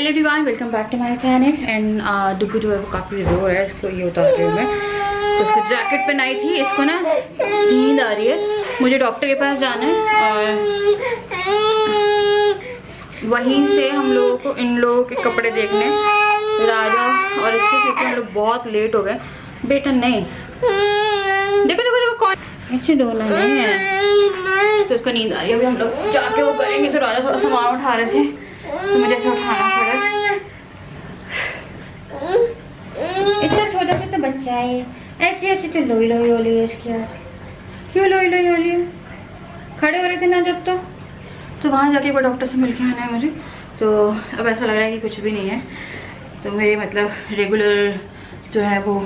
Hello everyone, welcome back to my channel. And डुगू जो है वो काफ़ी रो रहा है, इसको ये उतार रही हूँ मैं। तो उसको जैकेट पहनाई थी, इसको ना नींद आ रही है। मुझे डॉक्टर के पास जाना है और वहीं से हम लोगों को इन लोगों के कपड़े देखने राजा और इसके, क्योंकि हम लोग बहुत लेट हो गए। बेटा नहीं, देखो देखो देखो कौन ऐसे डोला नहीं है। तो इसको नींद आ रही है। अभी हम लोग जाके वो करेंगे। तो राजा थोड़ा सामान उठा रहे थे तो मुझे ऐसे उठाना पड़ा। इतना छोटा छोटा बच्चा है, ऐसे ऐसे तो लोई लोई हो रही है इसकी। आज क्यों लोई लोई हो रही है? खड़े हो रहे थे ना जब तो वहाँ जाके एक बार डॉक्टर से मिल के आना है मुझे। तो अब ऐसा लग रहा है कि कुछ भी नहीं है। तो मेरे मतलब रेगुलर जो है वो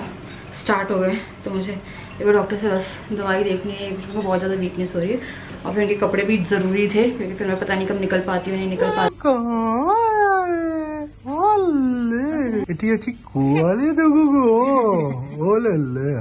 स्टार्ट हो गए। तो मुझे एक बार डॉक्टर से बस दवाई देखनी है। मुझको बहुत ज़्यादा वीकनेस हो रही है और फिर इनके कपड़े भी ज़रूरी थे, क्योंकि फिर मैं पता नहीं कब निकल पाती हूँ नहीं निकल पाती। इतनी अच्छी कुआली तो ओ ले।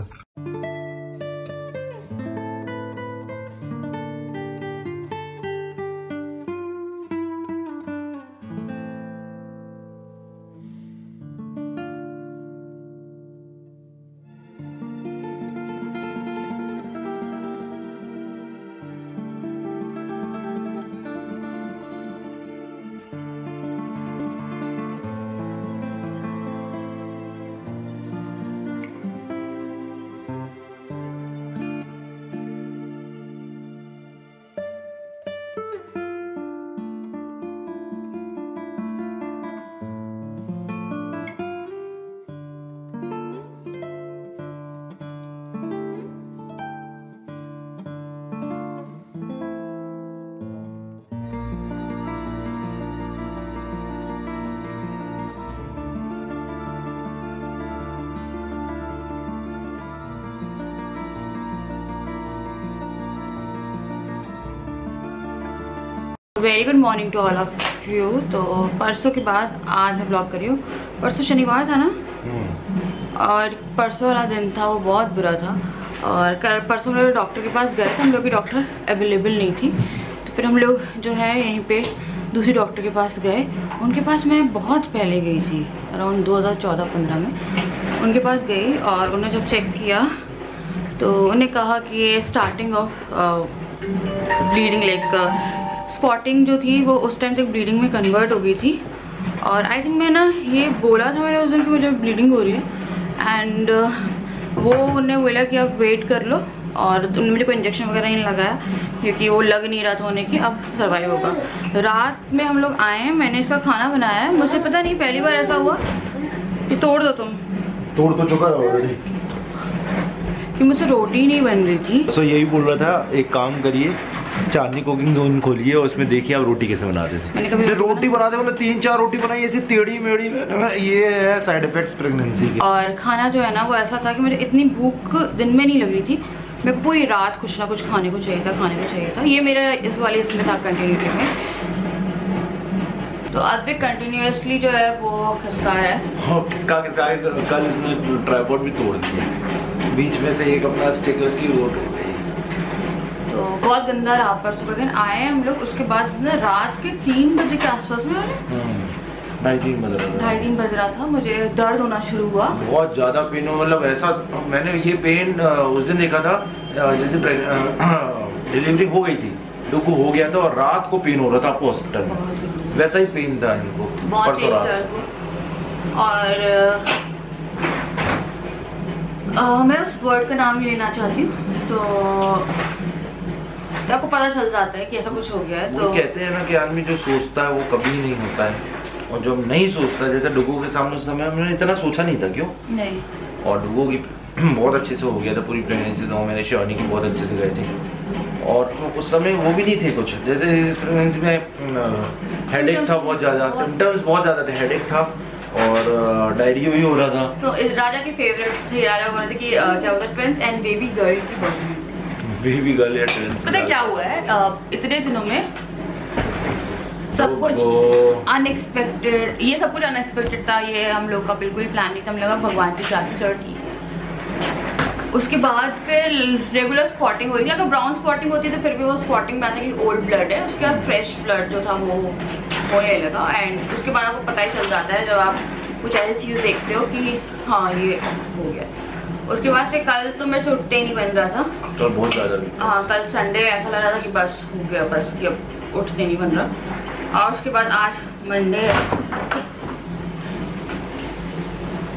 Very good morning to all of you. तो परसों के बाद आज मैं ब्लॉग कर रही हूँ। परसों शनिवार था ना, और परसों वाला दिन था वो बहुत बुरा था। और कल परसों हम लोग डॉक्टर के पास गए थे। हम लोग की डॉक्टर अवेलेबल नहीं थी, तो फिर हम लोग जो है यहीं पे दूसरी डॉक्टर के पास गए। उनके पास मैं बहुत पहले गई थी, अराउंड 2014-15 में उनके पास गई। और उन्होंने जब चेक किया तो उन्हें कहा कि ये starting of bleeding, like spotting जो थी वो उस टाइम तक ब्लीडिंग में कन्वर्ट हो गई थी। और आई थिंक मैं ना ये बोला था मैंने उस दिन कि मुझे ब्लीडिंग हो रही है। एंड वो उन्हें बोला कि आप वेट कर लो। और उन्होंने मुझे कोई इंजेक्शन वगैरह नहीं लगाया, क्योंकि वो लग नहीं रहा था होने की, अब सर्वाइव होगा। रात में हम लोग आए हैं, मैंने इसका खाना बनाया है। मुझे पता नहीं पहली बार ऐसा हुआ कि तोड़ दो तुम। तोड़ तो चुका है ऑलरेडी कि मुझसे रोटी नहीं बन रही थी। तो यही बोल रहा था, एक काम करिए, चांदनी कुकिंग जोन खोलिए और उसमें देखिए आप रोटी कैसे बनाते थे। मैंने कभी रोटी बनाते मतलब 3-4 रोटी बनाई ऐसी टेढ़ी मेढ़ी। ये है साइड इफेक्ट्स प्रेगनेंसी के। और खाना जो है ना वो ऐसा था कि मुझे इतनी भूख दिन में नहीं लग रही थी, मेरे को पूरी रात कुछ ना कुछ खाने को चाहिए था। ये मेरा इस वाले इसमें था कंटिन्यूटी में। तो आज भी कंटिन्यूसली जो है वो खिसका रहा है। खिसका कल इसने ट्राइपॉड भी तोड़ दिया, बीच में से एक अपना स्टिक उसकी रोट हो गई। तो बहुत गंदा रहा। परसों के दिन आए हम लोग, उसके बाद ना रात के 3 बजे के आसपास में 2:30 बज रहा था, मुझे दर्द होना शुरू हुआ, बहुत ज़्यादा पेन हो। मतलब ऐसा मैंने ये पेन उस दिन देखा था जैसे डिलीवरी हो गई थी, डुगू हो गया था और रात को पेन हो रहा था आपको हॉस्पिटल में, वैसा ही पेन था इनको परसों रात। और मैं उस वर्ड का नाम ही लेना चाहती हूँ। तो आपको पता चल जाता है कि ऐसा कुछ हो गया है। तो कहते हैं ना कि आदमी जो सोचता है वो कभी नहीं होता है, और जो नहीं सोचता, जैसे डुगू के सामने उस समय हमने इतना सोचा नहीं था, क्यों नहीं। और डुगू की बहुत अच्छे से हो गया था पूरी प्रेगनेंसी। 9 महीने शर्नी की बहुत अच्छे से गए थे, और उस समय वो भी नहीं थे कुछ। जैसे इस प्रेगनेंसी में हेडेक था बहुत ज़्यादा, सिम्टम्स बहुत ज़्यादा थे, हेडेक था और डायरिया भी हो रहा था। तो राजा की फेवरेट थे, राजा बोल रहे थे कि क्या होता है ट्विंस एंड बेबी गर्ल की बर्थडे। बेबी गर्ल या ट्विंस, पता क्या हुआ है इतने दिनों में सब कुछ अनएक्सपेक्टेड, ये सब कुछ अनएक्सपेक्टेड था। ये हम लोग का बिल्कुल प्लान नहीं था। हम लोग भगवान की चाहती, चलो ठीक है। उसके बाद फिर रेगुलर स्पॉटिंग हुई थी। अगर ब्राउन स्पॉटिंग होती तो फिर भी वो स्पॉटिंग में आता कि ओल्ड ब्लड है। उसके बाद फ्रेश ब्लड जो था वो होने लगा। एंड उसके बाद आपको पता ही चल जाता है जब आप कुछ ऐसी चीज़ देखते हो कि हाँ ये हो गया। उसके बाद से कल तो मेरे से उठते ही नहीं बन रहा था, तो बहुत ज़्यादा। हाँ कल संडे ऐसा लग रहा था कि बस हो गया, बस कि अब उठते नहीं बन रहा। और उसके बाद आज मंडे,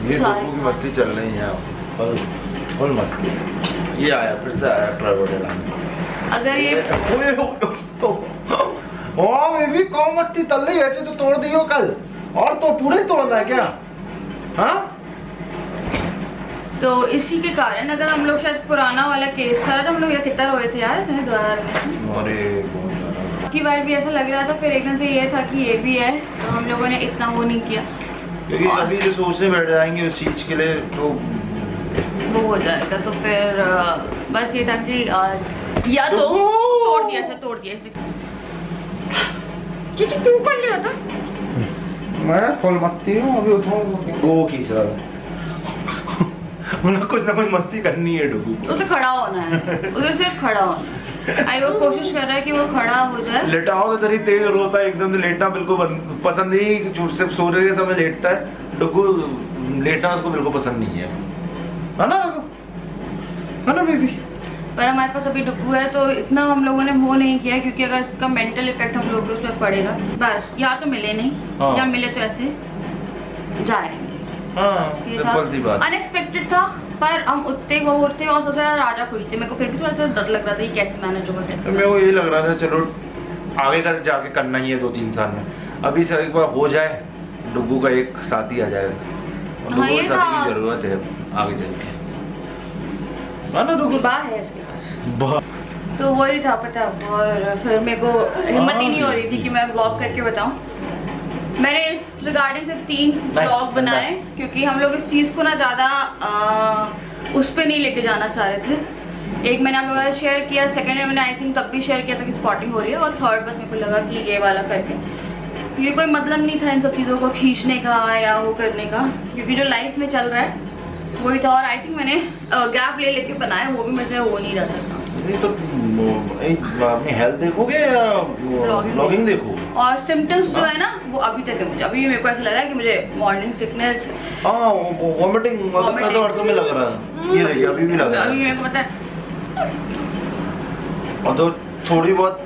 ये डुग्गू की मस्ती चल रही है फुल मस्ती। ये आया फिर से आया ट्रैवल। अगर ये बेबी कौन मस्ती चल रही, वैसे तो तोड़ दियो कल, और तो पूरे ही तोड़ना है क्या? हाँ तो इसी के कारण अगर हम लोग शायद पुराना वाला केस था तो हम लोग कितना रोए थे यार 2019 की बार भी ऐसा लग रहा था। फिर एकदम से ये था कि ये भी है, तो हम लोगों ने इतना वो नहीं किया, क्योंकि अभी जो सोचने बैठ जाएंगे उस चीज के लिए तो वो हो जाएगा। तो फिर बस ये था कि या तो तोड़ दिया क्यों कर लिया था। मैं फुल मस्ती हूँ, अभी उठाऊंगा वो खींच रहा कुछ ना कुछ मस्ती करनी है डुग्गू। उसे खड़ा होना है, उसे सिर्फ खड़ा होना है। वो कोशिश कर रहा है कि वो खड़ा हो जाए। लेटाओ तो तेरी तेज रोता है एकदम से, लेटना बिल्कुल पसंद नहीं, सिर्फ सोने के समय लेटता है डुग्गू। लेटना उसको बिल्कुल पसंद नहीं है ना बेबी? पर हमारे पास अभी डुग्गू है तो इतना हम लोगों ने वो नहीं किया, क्योंकि अगर इसका मेंटल इफेक्ट हम लोगों को उस पर पड़ेगा, बस या तो मिले नहीं या मिले तो ऐसे जाएंगे। अनएक्सपेक्टेड था, पर हम उठते वो उठते और सबसे ज्यादा राजा खुश थे। मेरे को फिर भी थोड़ा सा डर लग रहा था कि कैसे मैनेज होगा, कैसे। मेरे को ये लग रहा था चलो आगे कर जाके करना ही है 2-3 साल में, अभी से एक बार हो जाए, डुग्गू का एक साथी आ जाएगा और डुग्गू के साथी की जरूरत है आगे चल के, है ना? डुग्गू बात है उसके पास, तो वही था पता। और फिर मेरे को हिम्मत ही नहीं हो रही थी कि मैं ब्लॉग करके बताऊं। मैंने इस रिगार्डिंग से 3 ब्लॉग बनाए, क्योंकि हम लोग इस चीज़ को ना ज़्यादा उस पर नहीं लेके जाना चाह रहे थे। एक मैंने आप लोगों ने शेयर किया, सेकंड में मैंने आई थिंक तब भी शेयर किया था कि स्पॉटिंग हो रही है, और थर्ड बस मेरे को लगा कि ये वाला करके, ये कोई मतलब नहीं था इन सब चीज़ों को खींचने का या वो करने का, क्योंकि जो लाइफ में चल रहा है वही था। और आई थिंक मैंने गैप ले लेके बनाया, वो भी मेरे से हो नहीं रहा था। तो अपनी हेल्थ देखोगे या व्लॉगिंग देखोगे? और सिम्टम्स जो है ना वो अभी तक है मुझे, अभी मेरे को ऐसा लग रहा है कि मुझे मॉर्निंग सिकनेस, वोमिटिंग मतलब तो हर समय लग रहा है। ये देखिए अभी भी लग रहा है, अभी मेरे को पता है। और तो थोड़ी बहुत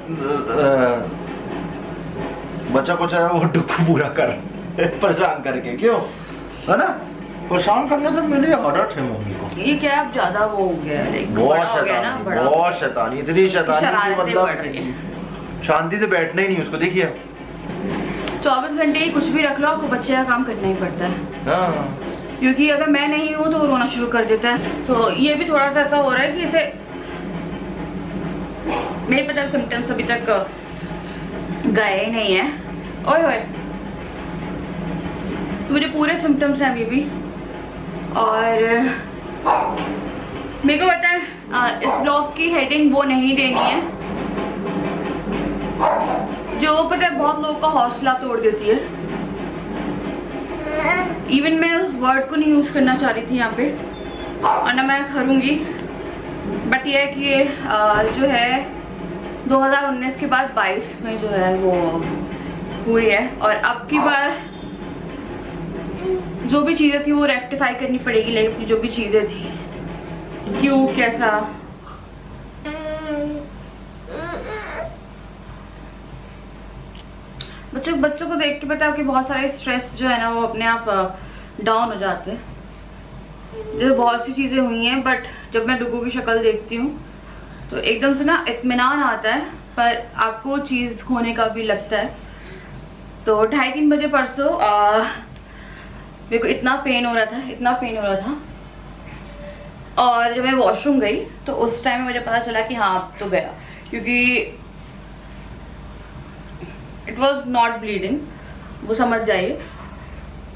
बच्चा कुछ है वो डुग्गू पूरा कर परेशान करके, क्यों है ना? परेशान करने से मेरी आदत है मम्मी को। ये क्या अब ज्यादा वो हो गया है, बहुत शैतानी, इतनी शैतानी, मतलब शांति से बैठना ही नहीं उसको। देखिए 24 घंटे ही कुछ भी रख लो, आपको बच्चे का काम करना ही पड़ता है। क्योंकि अगर मैं नहीं हूँ तो वो रोना शुरू कर देता है। तो ये भी थोड़ा सा ऐसा हो रहा है कि इसे मेरे पता सिम्टम्स अभी तक गए नहीं है। ओए तो मुझे पूरे सिम्टम्स हैं अभी भी। और मेरे को पता है इस ब्लॉग की हेडिंग वो नहीं देनी है जो पता है बहुत लोगों का हौसला तोड़ देती है। इवन मैं उस वर्ड को नहीं यूज करना चाह रही थी यहाँ पे, और ना मैं करूँगी, बट ये है कि ये जो है 2019 के बाद 22 में जो है वो हुई है, और अब की बार जो भी चीज़ें थी वो रेक्टिफाई करनी पड़ेगी। लाइफ की जो भी चीज़ें थी, क्यों कैसा, बच्चों को देख के पता है कि बहुत सारे स्ट्रेस जो है ना वो अपने आप डाउन हो जाते हैं। जैसे बहुत सी चीज़ें हुई हैं, बट जब मैं डुग्गू की शक्ल देखती हूँ तो एकदम से ना इत्मीनान आता है, पर आपको चीज़ होने का भी लगता है। तो 2:30-3 बजे परसों मेरे को इतना पेन हो रहा था, और जब मैं वॉशरूम गई तो उस टाइम में मुझे पता चला कि हाँ अब तो गया, क्योंकि इट वॉज नॉट ब्लीडिंग, वो समझ जाइए।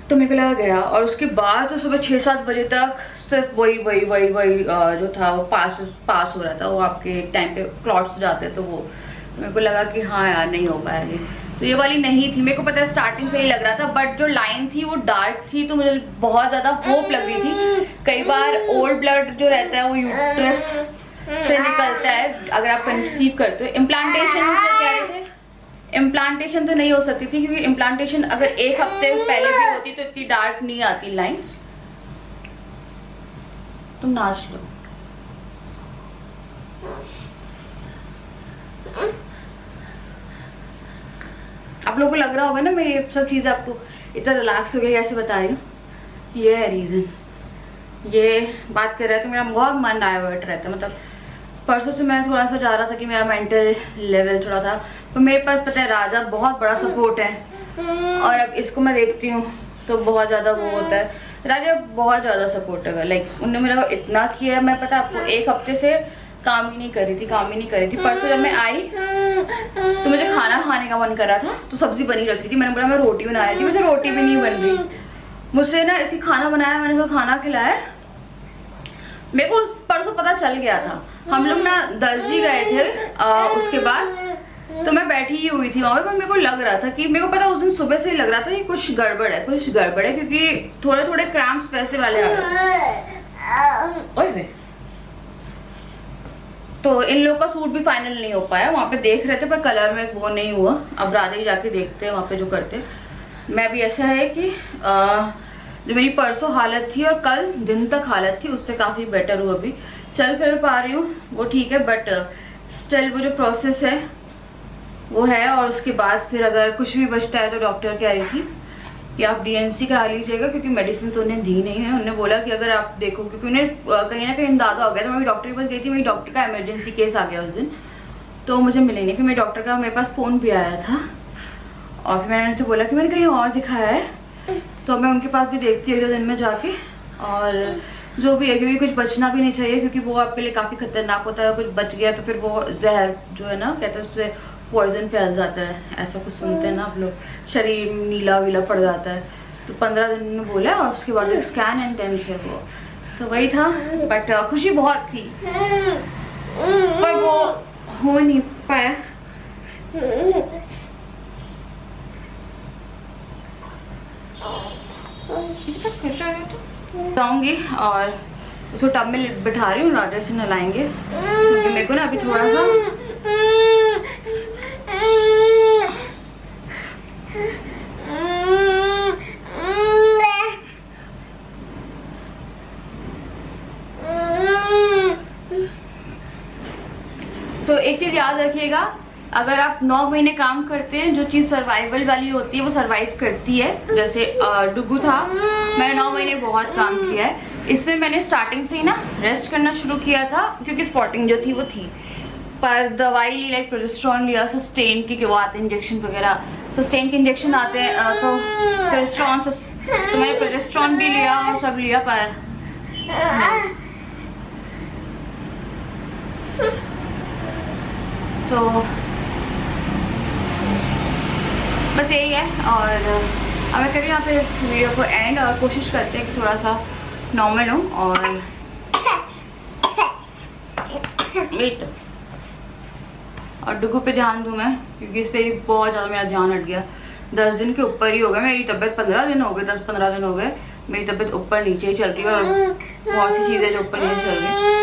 तो मेरे को लगा गया, और उसके बाद तो सुबह 6-7 बजे तक सिर्फ वही जो था वो पास हो रहा था। वो आपके टाइम पे क्लॉट्स जाते तो वो मेरे को लगा कि हाँ यार नहीं हो पाएगी। तो ये वाली नहीं थी, मेरे को पता है स्टार्टिंग से ही लग रहा था, बट जो लाइन थी वो डार्क थी, तो मुझे बहुत ज़्यादा होप लग रही थी। कई बार ओल्ड ब्लड जो रहता है वो यूट्रस से निकलता है अगर आप कंसीव करते हो। इम्प्लांटेशन से कह रहे थे इम्प्लांटेशन तो नहीं हो सकती थी, क्योंकि इम्प्लांटेशन अगर एक हफ्ते पहले भी होती तो इतनी डार्क नहीं आती लाइन। तुम नाच लो। आप लोगों को लग रहा होगा ना मैं ये सब चीजें आपको इतना रिलैक्स हो गया कैसे बता रही हूँ। ये है रीजन। ये बात कर रहा है तो मेरा बहुत मन डाइवर्ट रहता है। मतलब परसों से मैं थोड़ा सा चाह रहा था कि मेरा मेंटल लेवल थोड़ा था, तो मेरे पास पता है राजा बहुत बड़ा सपोर्ट है, और अब इसको मैं देखती हूँ तो बहुत ज़्यादा वो होता है। राजा बहुत ज़्यादा सपोर्टिव है, लाइक उनने मेरा इतना किया। मैं पता आपको एक हफ्ते से काम ही नहीं कर रही थी। परसों जब मैं आई तो मुझे खाना खाने का मन कर रहा था, तो सब्जी बनी रखी थी। मैंने बोला मैं रोटी बनाई थी, मुझे रोटी भी नहीं बन रही। मुझसे ना इसकी खाना बनाया, मैंने उसको खाना खिलाया। मेरे को उस परसों पता चल गया था। हम लोग ना दर्जी गए थे उसके बाद, तो मैं बैठी ही हुई थी वहां पे, पर मेरे को लग रहा था कि मेरे को पता उस दिन सुबह से ही लग रहा था कि कुछ गड़बड़ है, क्योंकि थोड़े थोड़े क्रैम्प्स वैसे वाले आ रहे। तो इन लोगों का सूट भी फाइनल नहीं हो पाया, वहाँ पे देख रहे थे पर कलर में वो नहीं हुआ। अब राजा ही जाके देखते हैं वहाँ पे जो करते। मैं भी ऐसा है कि जो मेरी परसों हालत थी और कल दिन तक हालत थी, उससे काफ़ी बेटर हूँ। अभी चल फिर पा रही हूँ, वो ठीक है, बट स्टिल वो जो प्रोसेस है वो है। और उसके बाद फिर अगर कुछ भी बचता है तो डॉक्टर कह रही थी कि आप DNC करा लीजिएगा, क्योंकि मेडिसिन तो उन्हें दी नहीं है। उन्होंने बोला कि अगर आप देखो, क्योंकि उन्हें कहीं ना कहीं अंदाजा हो गया था। मैं डॉक्टर के पास गई थी, मेरी डॉक्टर का इमरजेंसी केस आ गया उस दिन, तो मुझे मिले नहीं। फिर मेरे डॉक्टर का मेरे पास फ़ोन भी आया था, और फिर मैंने उनसे बोला कि मैंने कहीं और दिखाया है, तो मैं उनके पास भी देखती हूँ 1-2 दिन में जाके, और जो भी है, क्योंकि कुछ बचना भी नहीं चाहिए, क्योंकि वो आपके लिए काफ़ी खतरनाक होता है। कुछ बच गया तो फिर वो जहर जो है ना, कहते हैं उससे पॉइजन फैल जाता है, ऐसा कुछ सुनते हैं ना आप लोग, शरीर नीला वीला पड़ जाता है। तो 15 दिन में बोला, और उसके बाद एक स्कैन एंड टेंस है वो, तो वही था। बट खुशी बहुत थी, पर वो हो नहीं पाया। जाऊंगी और उसको टब में बिठा रही हूँ, राजा से नहलाएंगे, क्योंकि मेरे को ना अभी थोड़ा सा तो एक चीज याद रखिएगा, अगर आप 9 महीने काम करते हैं, जो चीज सर्वाइवल वाली होती है वो सर्वाइव करती है। जैसे डुगू था, मैंने 9 महीने बहुत काम किया है। इसमें मैंने स्टार्टिंग से ही ना रेस्ट करना शुरू किया था, क्योंकि स्पॉटिंग जो थी वो थी। पर दवाई ली, लाइक प्रोजेस्टेरॉन लिया, सस्टेन की वो आते हैं इंजेक्शन वगैरह, सस्टेन के इंजेक्शन आते हैं, तो प्रोजेस्टेरॉन, तो मैंने प्रोजेस्टेरॉन भी लिया और सब लिया, पर तो बस यही है। और अब मैं करिए यहाँ पे इस वीडियो को एंड, और कोशिश करते हैं कि थोड़ा सा नॉर्मल हूँ। और डुगू पे ध्यान दूँ मैं, क्योंकि इस पर भी बहुत ज़्यादा मेरा ध्यान हट गया। 10 दिन के ऊपर ही हो गया मेरी तबीयत, 15 दिन हो गए, 10-15 दिन हो गए मेरी तबीयत ऊपर नीचे ही चल रही है, और बहुत सी चीज़ें जो ऊपर नीचे चल रही है।